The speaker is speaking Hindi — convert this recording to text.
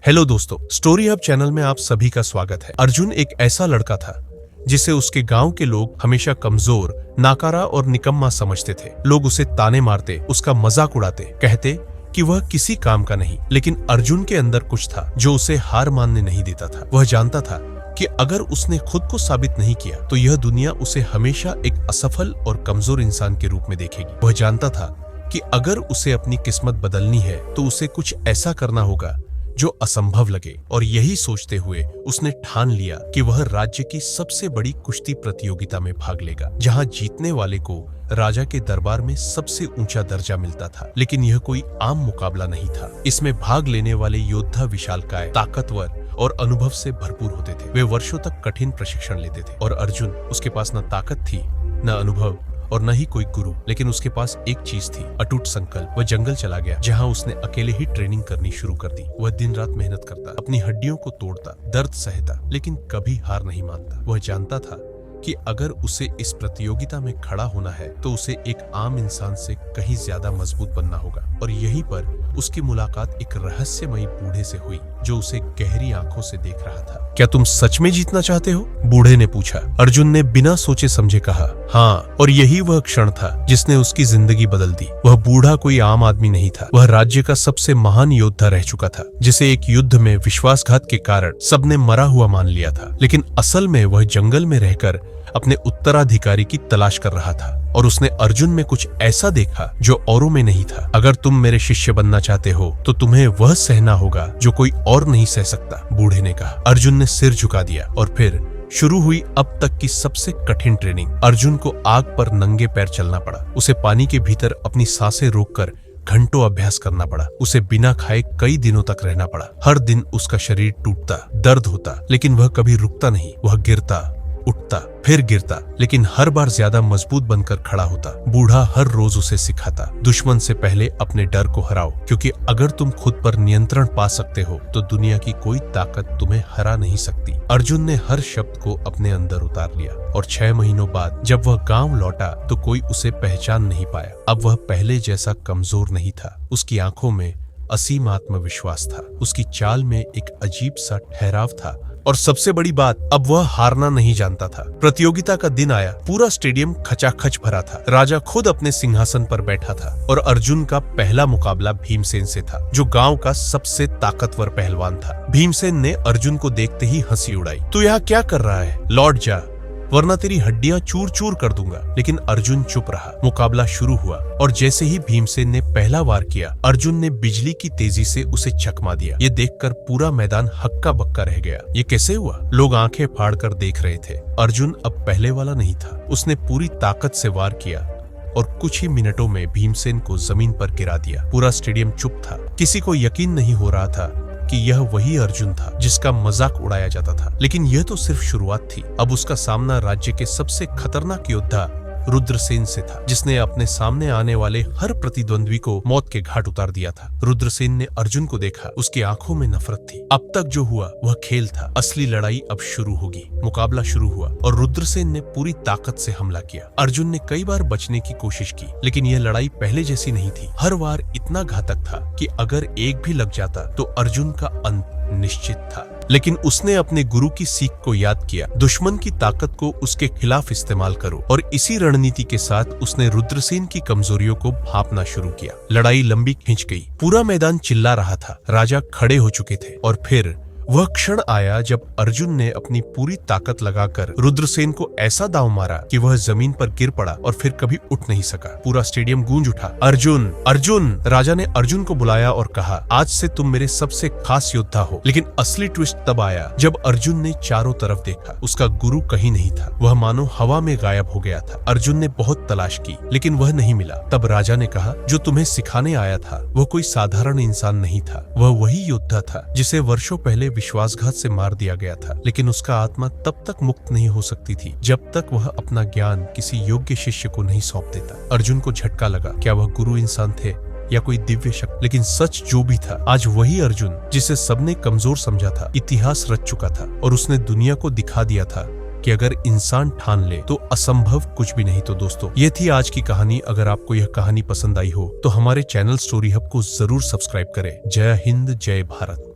हेलो दोस्तों, स्टोरी हब चैनल में आप सभी का स्वागत है। अर्जुन एक ऐसा लड़का था जिसे उसके गांव के लोग हमेशा कमजोर, नाकारा और निकम्मा समझते थे। लोग उसे ताने मारते, उसका मजाक उड़ाते, कहते कि वह किसी काम का नहीं। लेकिन अर्जुन के अंदर कुछ था जो उसे हार मानने नहीं देता था। वह जानता था कि अगर उसने खुद को साबित नहीं किया तो यह दुनिया उसे हमेशा एक असफल और कमजोर इंसान के रूप में देखेगी। वह जानता था कि अगर उसे अपनी किस्मत बदलनी है तो उसे कुछ ऐसा करना होगा जो असंभव लगे। और यही सोचते हुए उसने ठान लिया कि वह राज्य की सबसे बड़ी कुश्ती प्रतियोगिता में भाग लेगा, जहां जीतने वाले को राजा के दरबार में सबसे ऊंचा दर्जा मिलता था। लेकिन यह कोई आम मुकाबला नहीं था। इसमें भाग लेने वाले योद्धा विशालकाय, ताकतवर और अनुभव से भरपूर होते थे। वे वर्षों तक कठिन प्रशिक्षण लेते थे और अर्जुन, उसके पास न ताकत थी, न अनुभव और न ही कोई गुरु। लेकिन उसके पास एक चीज थी, अटूट संकल्प। वह जंगल चला गया, जहां उसने अकेले ही ट्रेनिंग करनी शुरू कर दी। वह दिन रात मेहनत करता, अपनी हड्डियों को तोड़ता, दर्द सहता, लेकिन कभी हार नहीं मानता। वह जानता था कि अगर उसे इस प्रतियोगिता में खड़ा होना है तो उसे एक आम इंसान से कहीं ज्यादा मजबूत बनना होगा। और यहीं पर उसकी मुलाकात एक रहस्यमयी बूढ़े से हुई जो उसे गहरी आंखों से देख रहा था। क्या तुम सच में जीतना चाहते हो? बूढ़े ने पूछा। अर्जुन ने बिना सोचे समझे कहा, हाँ। और यही वह क्षण था जिसने उसकी जिंदगी बदल दी। वह बूढ़ा कोई आम आदमी नहीं था। वह राज्य का सबसे महान योद्धा रह चुका था, जिसे एक युद्ध में विश्वासघात के कारण सबने मरा हुआ मान लिया था। लेकिन असल में वह जंगल में रहकर अपने उत्तराधिकारी की तलाश कर रहा था। और उसने अर्जुन में कुछ ऐसा देखा जो औरों में नहीं था। अगर तुम मेरे शिष्य बनना चाहते हो तो तुम्हें वह सहना होगा जो कोई और नहीं सह सकता, बूढ़े ने कहा। अर्जुन ने सिर झुका दिया और फिर शुरू हुई अब तक की सबसे कठिन ट्रेनिंग। अर्जुन को आग पर नंगे पैर चलना पड़ा। उसे पानी के भीतर अपनी सांसें रोककर घंटों अभ्यास करना पड़ा। उसे बिना खाए कई दिनों तक रहना पड़ा। हर दिन उसका शरीर टूटता, दर्द होता, लेकिन वह कभी रुकता नहीं। वह गिरता, उठता, फिर गिरता, लेकिन हर बार ज्यादा मजबूत बनकर खड़ा होता। बूढ़ा हर रोज उसे सिखाता, दुश्मन से पहले अपने डर को हराओ, क्योंकि अगर तुम खुद पर नियंत्रण पा सकते हो तो दुनिया की कोई ताकत तुम्हें हरा नहीं सकती। अर्जुन ने हर शब्द को अपने अंदर उतार लिया और 6 महीनों बाद जब वह गांव लौटा तो कोई उसे पहचान नहीं पाया। अब वह पहले जैसा कमजोर नहीं था। उसकी आंखों में असीम आत्मविश्वास था। उसकी चाल में एक अजीब सा ठहराव था। और सबसे बड़ी बात, अब वह हारना नहीं जानता था। प्रतियोगिता का दिन आया। पूरा स्टेडियम खचाखच भरा था। राजा खुद अपने सिंहासन पर बैठा था और अर्जुन का पहला मुकाबला भीमसेन से था, जो गांव का सबसे ताकतवर पहलवान था। भीमसेन ने अर्जुन को देखते ही हंसी उड़ाई। तू यहाँ क्या कर रहा है? लौट जा, वरना तेरी हड्डियां चूर चूर कर दूंगा। लेकिन अर्जुन चुप रहा। मुकाबला शुरू हुआ और जैसे ही भीमसेन ने पहला वार किया, अर्जुन ने बिजली की तेजी से उसे चकमा दिया। ये देखकर पूरा मैदान हक्का बक्का रह गया। ये कैसे हुआ? लोग आंखें फाड़कर देख रहे थे। अर्जुन अब पहले वाला नहीं था। उसने पूरी ताकत से वार किया और कुछ ही मिनटों में भीमसेन को जमीन पर गिरा दिया। पूरा स्टेडियम चुप था। किसी को यकीन नहीं हो रहा था कि यह वही अर्जुन था जिसका मजाक उड़ाया जाता था। लेकिन यह तो सिर्फ शुरुआत थी। अब उसका सामना राज्य के सबसे खतरनाक योद्धा रुद्रसेन से था, जिसने अपने सामने आने वाले हर प्रतिद्वंद्वी को मौत के घाट उतार दिया था। रुद्रसेन ने अर्जुन को देखा। उसकी आंखों में नफरत थी। अब तक जो हुआ वह खेल था। असली लड़ाई अब शुरू होगी। मुकाबला शुरू हुआ और रुद्रसेन ने पूरी ताकत से हमला किया। अर्जुन ने कई बार बचने की कोशिश की, लेकिन यह लड़ाई पहले जैसी नहीं थी। हर वार इतना घातक था कि अगर एक भी लग जाता तो अर्जुन का अंत निश्चित था। लेकिन उसने अपने गुरु की सीख को याद किया, दुश्मन की ताकत को उसके खिलाफ इस्तेमाल करो। और इसी रणनीति के साथ उसने रुद्रसेन की कमजोरियों को भांपना शुरू किया। लड़ाई लंबी खिंच गई। पूरा मैदान चिल्ला रहा था। राजा खड़े हो चुके थे और फिर वह क्षण आया जब अर्जुन ने अपनी पूरी ताकत लगाकर रुद्रसेन को ऐसा दांव मारा कि वह जमीन पर गिर पड़ा और फिर कभी उठ नहीं सका। पूरा स्टेडियम गूंज उठा। अर्जुन, अर्जुन! राजा ने अर्जुन को बुलाया और कहा, आज से तुम मेरे सबसे खास योद्धा हो। लेकिन असली ट्विस्ट तब आया जब अर्जुन ने चारों तरफ देखा। उसका गुरु कहीं नहीं था। वह मानो हवा में गायब हो गया था। अर्जुन ने बहुत तलाश की, लेकिन वह नहीं मिला। तब राजा ने कहा, जो तुम्हें सिखाने आया था वह कोई साधारण इंसान नहीं था। वह वही योद्धा था जिसे वर्षों पहले विश्वासघात से मार दिया गया था। लेकिन उसका आत्मा तब तक मुक्त नहीं हो सकती थी जब तक वह अपना ज्ञान किसी योग्य शिष्य को नहीं सौंप देता। अर्जुन को झटका लगा। क्या वह गुरु इंसान थे या कोई दिव्य शक्ति? लेकिन सच जो भी था, आज वही अर्जुन जिसे सबने कमजोर समझा था, इतिहास रच चुका था। और उसने दुनिया को दिखा दिया था कि अगर इंसान ठान ले तो असंभव कुछ भी नहीं। तो दोस्तों, ये थी आज की कहानी। अगर आपको यह कहानी पसंद आई हो तो हमारे चैनल स्टोरी हब को जरूर सब्सक्राइब करें। जय हिंद, जय भारत।